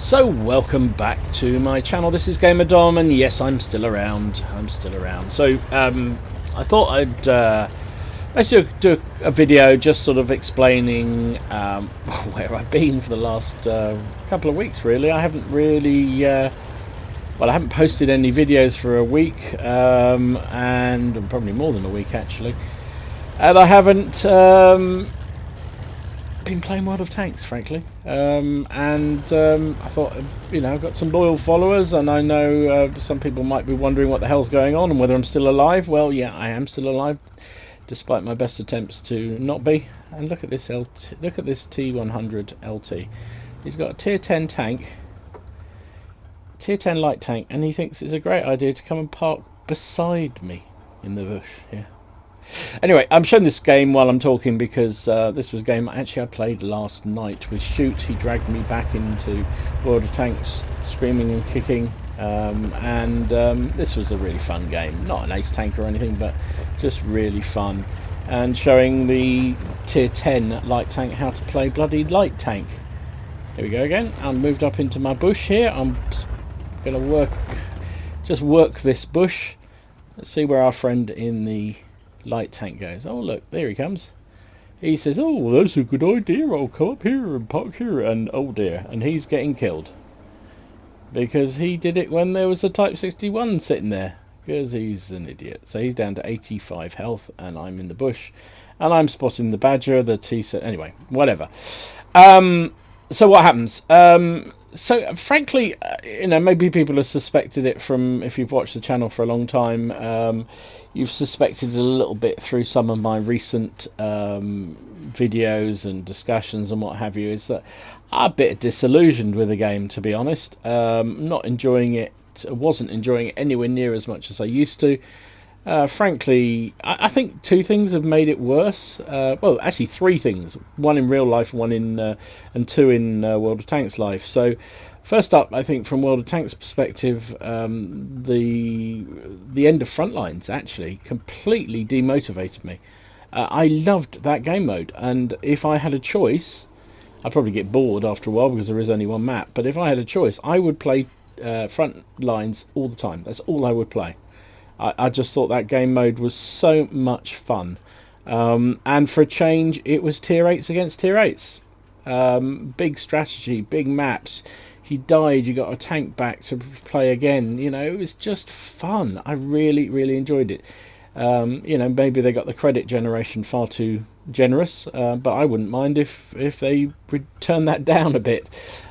So welcome back to my channel. This is Gamer Dom, and yes, I'm still around. So I thought I'd let's do a video just sort of explaining where I've been for the last couple of weeks. Really, I haven't really well, I haven't posted any videos for a week, and probably more than a week actually, and I haven't been playing World of Tanks, frankly, and I thought, you know, I've got some loyal followers, and I know some people might be wondering what the hell's going on and whether I'm still alive. Well, yeah, I am still alive, despite my best attempts to not be. And look at this look at this T100 LT. He's got a tier 10 tank, tier 10 light tank, and he thinks it's a great idea to come and park beside me in the bush here. Anyway, I'm showing this game while I'm talking because this was a game actually I played last night with Shoot. He dragged me back into World of Tanks, screaming and kicking, and this was a really fun game. Not an ace tank or anything, but just really fun, and showing the tier 10 light tank how to play bloody light tank. Here we go again. I'm moved up into my bush here. I'm going to just work this bush. Let's see where our friend in the light tank goes. Oh look, there he comes. He says, oh, well, that's a good idea, I'll come up here and park here, and oh dear, and he's getting killed because he did it when there was a Type 61 sitting there, because he's an idiot. So he's down to 85 health, and I'm in the bush, and I'm spotting the badger, the T-set, anyway, whatever. So what happens? So frankly, you know, maybe people have suspected it from, if you've watched the channel for a long time, you've suspected it a little bit through some of my recent videos and discussions and what have you, is that I'm a bit disillusioned with the game, to be honest. Not enjoying it, wasn't enjoying it anywhere near as much as I used to. Frankly, I think two things have made it worse. Well, actually three things. One in real life, one in and two in World of Tanks life. So, first up, I think from World of Tanks perspective, the end of Frontlines actually completely demotivated me. I loved that game mode, and if I had a choice, I'd probably get bored after a while because there is only one map. But if I had a choice, I would play Frontlines all the time. That's all I would play. I just thought that game mode was so much fun, and for a change it was tier 8s against tier 8s. Big strategy, big maps. You died, you got a tank back to play again. You know, it was just fun. I really enjoyed it. You know, maybe they got the credit generation far too generous, but I wouldn't mind if they would turn that down a bit,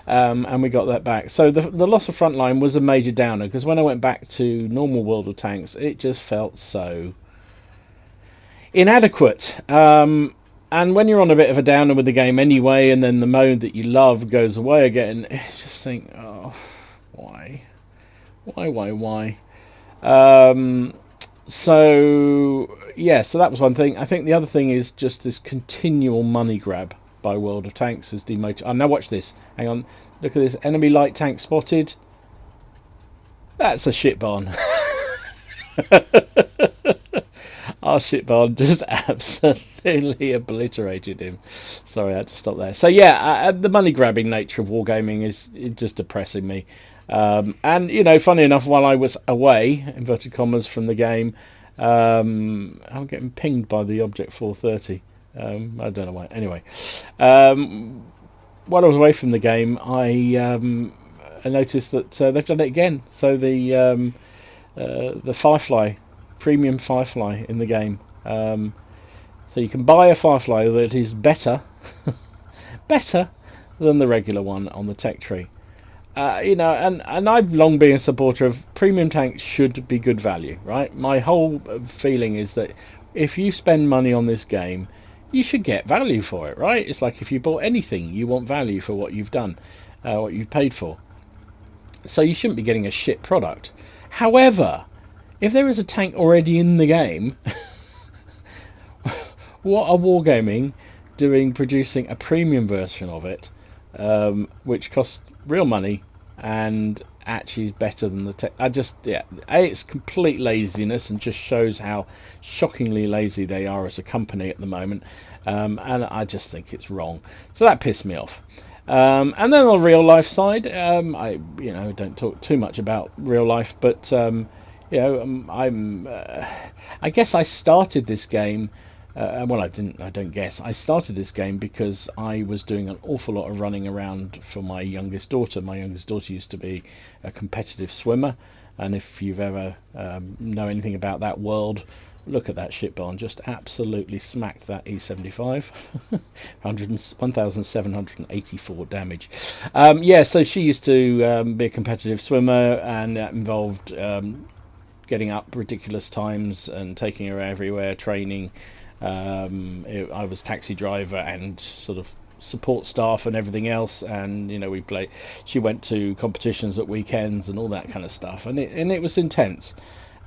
and we got that back. So the loss of Frontline was a major downer, because when I went back to normal World of Tanks, it just felt so inadequate. And when you're on a bit of a downer with the game anyway, and then the mode that you love goes away again, it's just think, oh, why? So yeah, so that was one thing. I think the other thing is just this continual money grab by World of Tanks has demotivated. Oh, now watch this. Hang on. Look at this. Enemy light tank spotted. That's a shit barn. Our shit barn just absolutely obliterated him. Sorry, I had to stop there. So yeah, the money grabbing nature of wargaming is just depressing me. And you know, funny enough, while I was away, inverted commas, from the game, I'm getting pinged by the Object 430. I don't know why. Anyway, while I was away from the game, I noticed that they've done it again. So the Firefly, premium Firefly in the game. So you can buy a Firefly that is better than the regular one on the tech tree. You know, and I've long been a supporter of premium tanks should be good value, right? My whole feeling is that if you spend money on this game, you should get value for it, right? It's like if you bought anything, you want value for what you've done, what you've paid for. So you shouldn't be getting a shit product. However, if there is a tank already in the game, what are Wargaming doing producing a premium version of it, which costs real money and actually is better than the tech? It's complete laziness, and just shows how shockingly lazy they are as a company at the moment, and I just think it's wrong. So that pissed me off. And then on the real life side, I don't talk too much about real life, but I guess I started this game. Well, I didn't. I don't guess. I started this game because I was doing an awful lot of running around for my youngest daughter. My youngest daughter used to be a competitive swimmer, and if you've ever know anything about that world, look at that ship barn. Just absolutely smacked that E75. 1,784 damage. Yeah, so she used to be a competitive swimmer, and that involved getting up ridiculous times and taking her everywhere, training. I was taxi driver and sort of support staff and everything else, and we played. She went to competitions at weekends and all that kind of stuff, and it was intense.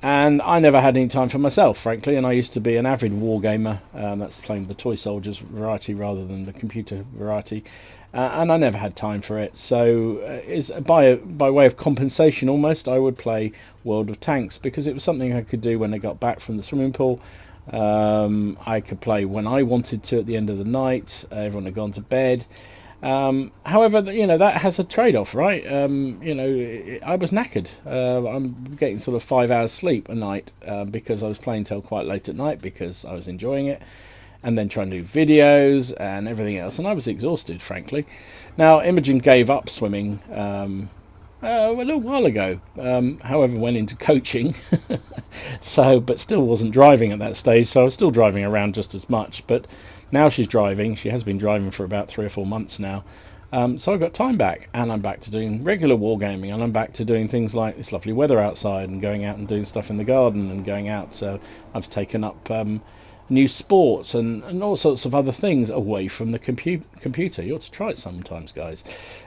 And I never had any time for myself, frankly, and I used to be an avid war gamer. That's playing the toy soldiers variety rather than the computer variety, and I never had time for it. So by way of compensation almost, I would play World of Tanks, because it was something I could do when I got back from the swimming pool. I could play when I wanted to at the end of the night. Everyone had gone to bed. However, that has a trade-off, right? I was knackered. I'm getting sort of 5 hours sleep a night because I was playing till quite late at night because I was enjoying it, and then trying to do videos and everything else, and I was exhausted, frankly. Now, Imogen gave up swimming a little while ago. However, went into coaching, but still wasn't driving at that stage, so I was still driving around just as much. But now she's driving. She has been driving for about 3 or 4 months now. So I've got time back, and I'm back to doing regular wargaming, and I'm back to doing things like this lovely weather outside and going out and doing stuff in the garden and going out. So I've taken up new sports and all sorts of other things away from the computer. You ought to try it sometimes, guys.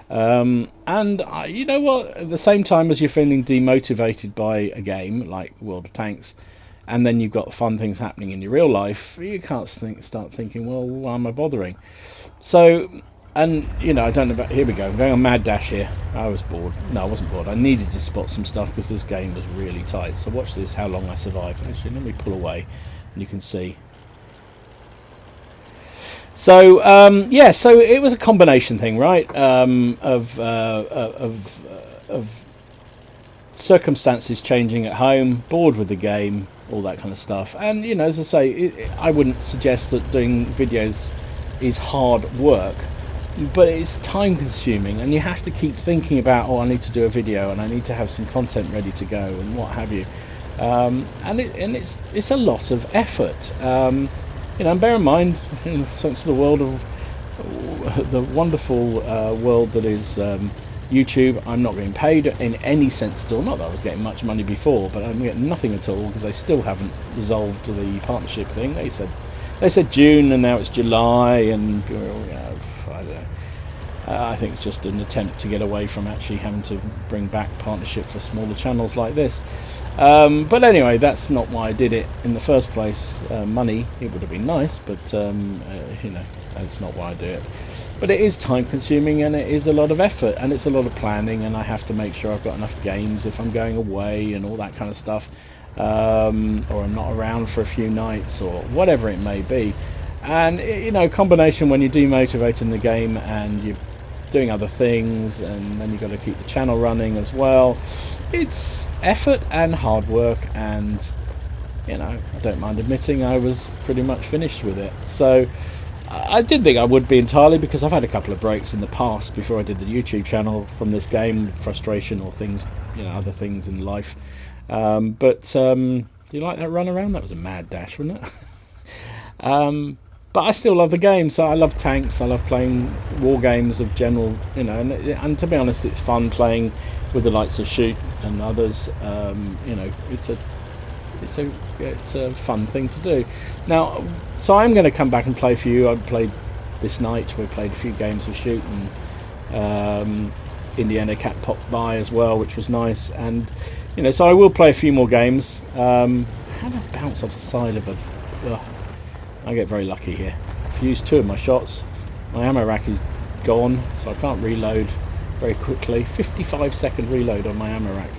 And you know what? At the same time as you're feeling demotivated by a game like World of Tanks, and then you've got fun things happening in your real life, you can't start thinking, well, why am I bothering? So, and I don't know about, here we go, I'm going on mad dash here. I was bored. No, I wasn't bored. I needed to spot some stuff because this game was really tight. So watch this, how long I survived. Actually, let me pull away and you can see. So yeah, so it was a combination thing, right? Of circumstances changing at home, bored with the game, all that kind of stuff. And as I say, I wouldn't suggest that doing videos is hard work, but it's time consuming, and you have to keep thinking about, I need to do a video and I need to have some content ready to go and what have you. And it's a lot of effort. And bear in mind, thanks to the world of the wonderful world that is YouTube, I'm not getting paid in any sense at all. Not that I was getting much money before, but I'm getting nothing at all because they still haven't resolved the partnership thing. They said June, and now it's July, and I don't know. I think it's just an attempt to get away from actually having to bring back partnership for smaller channels like this. But anyway, that's not why I did it in the first place. Money, it would have been nice, but that's not why I do it. But it is time consuming, and it is a lot of effort, and it's a lot of planning, and I have to make sure I've got enough games if I'm going away and all that kind of stuff, or I'm not around for a few nights or whatever it may be. And combination when you're demotivating the game and you're doing other things, and then you've got to keep the channel running as well. It's effort and hard work, and I don't mind admitting I was pretty much finished with it. So I did think I would be entirely, because I've had a couple of breaks in the past before I did the YouTube channel from this game, frustration or things, other things in life. But you like that run around? That was a mad dash, wasn't it? But I still love the game. So I love tanks. I love playing war games of general, and to be honest, it's fun playing with the likes of Shoot and others. It's a fun thing to do. Now, so I'm going to come back and play for you. I played this night. We played a few games of Shoot, and Indiana Cat popped by as well, which was nice. And so I will play a few more games. How do I bounce off the side of a? I get very lucky here. I've used 2 of my shots. My ammo rack is gone, so I can't reload very quickly. 55-second reload on my ammo rack.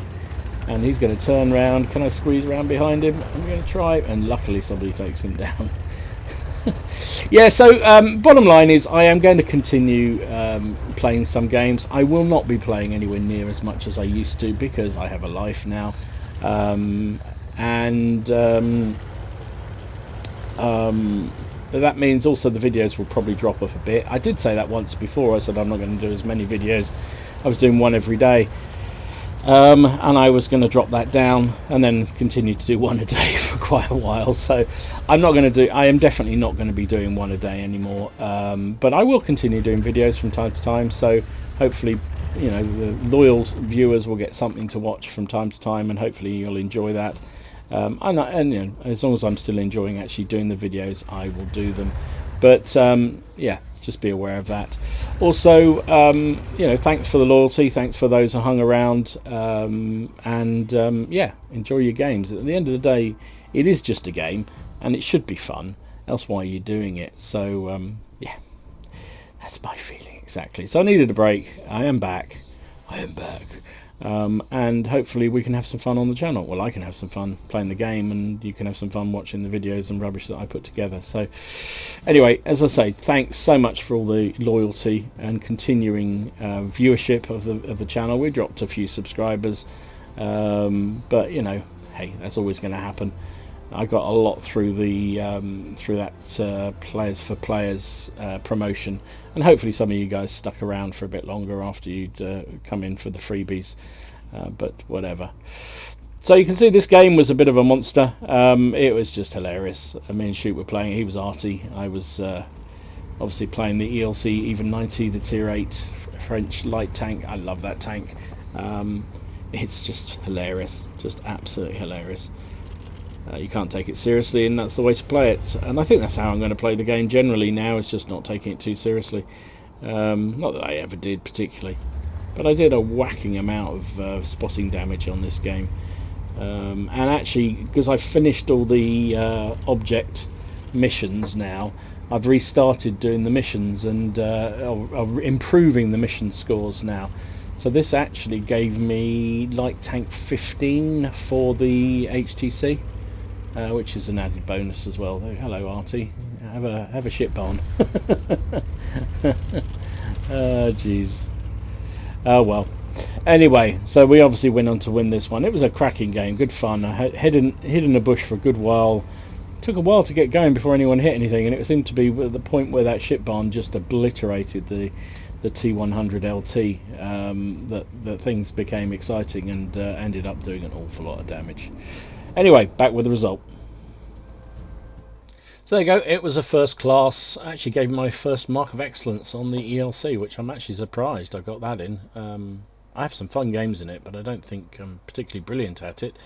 And he's going to turn round. Can I squeeze around behind him? I'm going to try, and luckily somebody takes him down. Yeah, so bottom line is I am going to continue playing some games. I will not be playing anywhere near as much as I used to because I have a life now. And that means also the videos will probably drop off a bit. I did say that once before. I said I'm not going to do as many videos. I was doing one every day. And I was going to drop that down and then continue to do one a day for quite a while. So I am definitely not going to be doing one a day anymore. But I will continue doing videos from time to time. So hopefully, you know, the loyal viewers will get something to watch from time to time, and hopefully you'll enjoy that. And you know, as long as I'm still enjoying actually doing the videos, I will do them. But yeah, just be aware of that. Also, you know, thanks for the loyalty, thanks for those who hung around, and yeah, enjoy your games. At the end of the day, it is just a game, and it should be fun, else why are you doing it? So yeah, that's my feeling exactly. So I needed a break. I am back. And hopefully we can have some fun on the channel. Well, I can have some fun playing the game, and you can have some fun watching the videos and rubbish that I put together. So anyway, as I say, thanks so much for all the loyalty and continuing viewership of the channel. We dropped a few subscribers, but you know, hey, that's always going to happen. I got a lot through the through that Players for Players promotion, and hopefully some of you guys stuck around for a bit longer after you'd come in for the freebies, but whatever. So you can see this game was a bit of a monster. It was just hilarious. Me and Shoot were playing. He was arty. I was obviously playing the ELC even 90, the tier 8 French light tank. I love that tank. It's just hilarious, just absolutely hilarious. You can't take it seriously, and that's the way to play it. And I think that's how I'm going to play the game generally now, is just not taking it too seriously. Not that I ever did particularly, but I did a whacking amount of spotting damage on this game. And actually, because I've finished all the object missions now, I've restarted doing the missions and improving the mission scores now. So this actually gave me light tank 15 for the HTC. Which is an added bonus as well. Oh, hello, Artie. Have a shit barn. Oh, jeez. Oh well. Anyway, so we obviously went on to win this one. It was a cracking game, good fun. I hid in a bush for a good while. Took a while to get going before anyone hit anything, and it seemed to be at the point where that shit barn just obliterated the T100 LT that things became exciting and ended up doing an awful lot of damage. Anyway, back with the result. So there you go, it was a first class. I actually gave my first mark of excellence on the ELC, which I'm actually surprised I got that in. I have some fun games in it, but I don't think I'm particularly brilliant at it.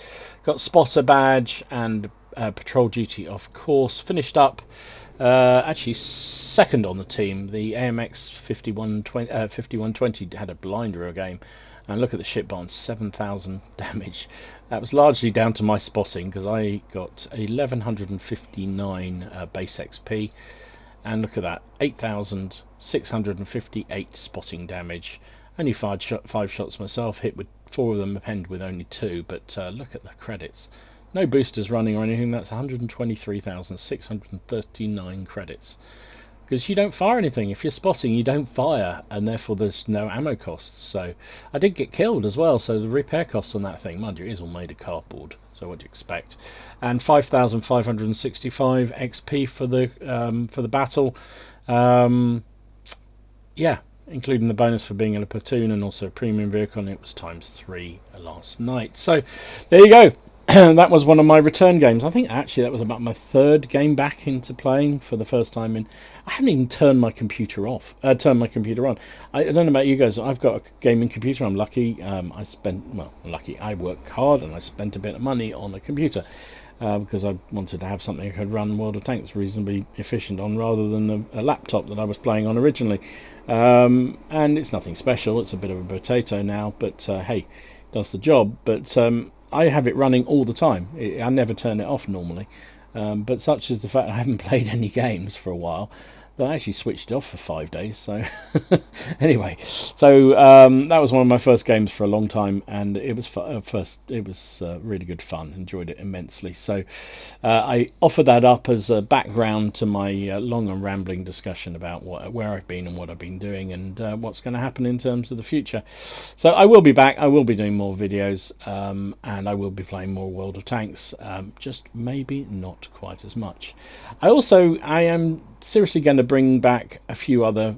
Got Spotter badge and patrol duty, of course. Finished up actually second on the team. The AMX 5120 had a blinder of a game. And look at the ship barn, 7,000 damage. That was largely down to my spotting, because I got 1159 base XP, and look at that, 8,658 spotting damage. Only five shots myself, hit with 4 of them, penned with only 2, but look at the credits. No boosters running or anything. That's 123,639 credits. Because you don't fire anything. If you're spotting, you don't fire, and therefore there's no ammo costs. So I did get killed as well, so the repair costs on that thing, mind you, it is all made of cardboard, so what do you expect? And 5,565 XP for the battle. Yeah, including the bonus for being in a platoon and also a premium vehicle, and it was ×3 last night. So there you go. That was one of my return games. I think actually that was about my 3rd game back into playing for the first time in. I haven't even turned my computer off. Turned my computer on. I don't know about you guys. I've got a gaming computer. I'm lucky. I work hard and I spent a bit of money on a computer because I wanted to have something I could run World of Tanks reasonably efficient on, rather than a laptop that I was playing on originally. And it's nothing special. It's a bit of a potato now, but hey, does the job. But I have it running all the time. I never turn it off normally, but such is the fact I haven't played any games for a while But I actually switched it off for 5 days. So anyway, so that was one of my first games for a long time, and it was really good fun. Enjoyed it immensely. So I offer that up as a background to my long and rambling discussion about where I've been and what I've been doing, and what's going to happen in terms of the future. So I will be back. I will be doing more videos, and I will be playing more World of Tanks. Just maybe not quite as much. I am seriously going to bring back a few other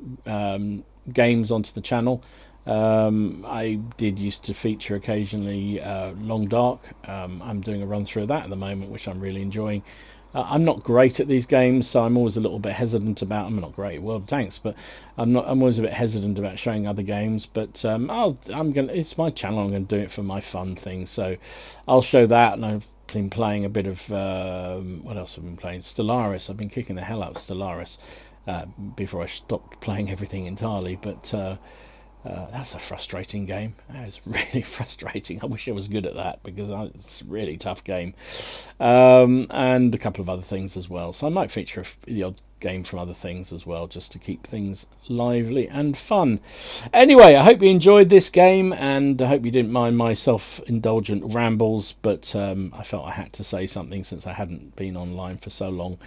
games onto the channel. I did used to feature occasionally Long Dark. I'm doing a run through of that at the moment, which I'm really enjoying. I'm not great at these games, so I'm always a little bit hesitant about. I'm not great at World of Tanks, but I'm always a bit hesitant about showing other games. But it's my channel. I'm going to do it for my fun thing. So I'll show that, and I've been playing a bit of what else have I been playing? Stellaris. I've been kicking the hell out of Stellaris before I stopped playing everything entirely. But that's a frustrating game. It's really frustrating. I wish I was good at that, because it's a really tough game. And a couple of other things as well. So I might feature the odd game from other things as well, just to keep things lively and fun. Anyway, I hope you enjoyed this game, and I hope you didn't mind my self-indulgent rambles, but I felt I had to say something since I hadn't been online for so long.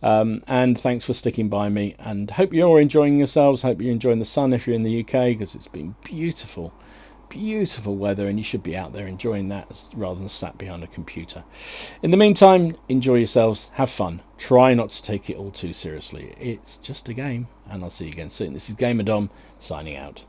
And thanks for sticking by me, and hope you're enjoying yourselves. Hope you're enjoying the sun if you're in the UK, because it's been beautiful weather, and you should be out there enjoying that rather than sat behind a computer. In the meantime, enjoy yourselves, have fun, try not to take it all too seriously. It's just a game, and I'll see you again soon. This is Gamer Dom signing out.